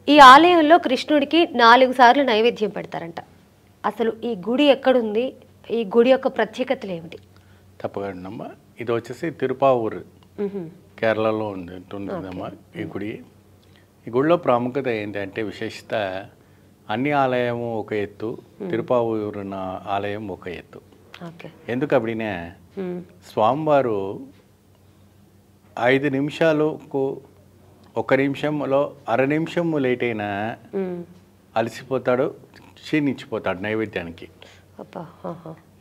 ఈ ఆలయంలో కృష్ణుడికి 4 సార్లు నైవేద్యం పెడతారంట. అసలు ఈ గుడి ఎక్కడుంది? ఈ గుడి యొక్క ప్రత్యేకతలు ఏమిటి? తప్పకుండా ఇది వచ్చేసి తిరుపావూరు కేరళలో ఉంటుందమ్మా ఈ గుడి. ఈ గుడిలో ప్రాముఖ్యత ఏంటంటే విశేషత అన్ని ఆలయము ఒక ఎత్తు, తిరుపావూరు ఆలయం ఒక ఎత్తు. ఎందుకు అప్పుడినే స్వామివారు 5 నిమిషాలకు 1 నిమిషంలో అర నిమిషం లేట్ అయినా అలసిపోతాడు, క్షీణించిపోతాడు నైవేద్యానికి.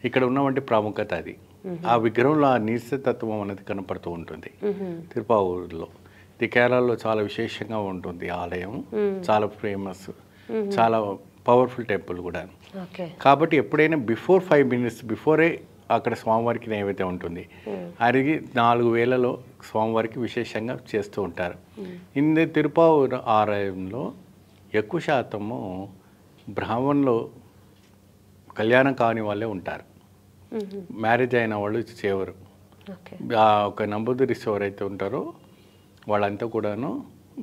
ఇక్కడ ఉన్నవంటి ప్రాముఖ్యత అది. ఆ విగ్రహంలో ఆ నీరసతత్వం అనేది కనపడుతూ ఉంటుంది తిరుపావూరులో. ఇది కేరళలో చాలా విశేషంగా ఉంటుంది ఆలయం, చాలా ఫేమస్, చాలా పవర్ఫుల్ టెంపుల్ కూడా. కాబట్టి ఎప్పుడైనా బిఫోర్ 5 minutes బిఫోరే అక్కడ స్వామివారికి నైవేద్యం ఉంటుంది. అరిగి 4 వేలలో స్వామివారికి విశేషంగా చేస్తూ ఉంటారు. ఇందు తిరుపావూరు ఆలయంలో ఎక్కువ శాతము బ్రాహ్మణులు కళ్యాణం కాని వాళ్ళే ఉంటారు. మ్యారేజ్ అయిన వాళ్ళు చేయరు. ఒక నంబూదిరిస్ ఎవరైతే ఉంటారో వాళ్ళంతా కూడాను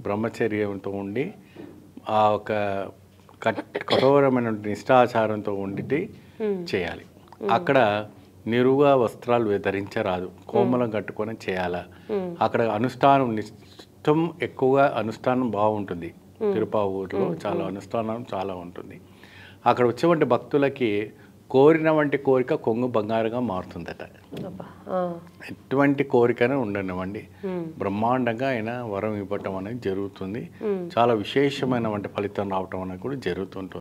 బ్రహ్మచర్యంతో ఉండి ఆ ఒక కఠోరమైన నిష్ఠాచారంతో ఉండి చేయాలి. అక్కడ నిరుగా వస్త్రాలు ధరించరాదు, కోమలం కట్టుకొని చేయాలా. అక్కడ అనుష్ఠానం నిష్టం ఎక్కువగా, అనుష్ఠానం బాగుంటుంది. తిరుపావూరులో చాలా అనుష్ఠానం చాలా ఉంటుంది. అక్కడ వచ్చేవంటి భక్తులకి కోరిన వంటి కోరిక కొంగు బంగారుగా మారుతుందట. ఎటువంటి కోరికనే ఉండనివ్వండి, బ్రహ్మాండంగా అయినా వరం ఇవ్వటం అనేది జరుగుతుంది. చాలా విశేషమైన వంటి ఫలితం రావటం అనేది కూడా జరుగుతుంటుంది.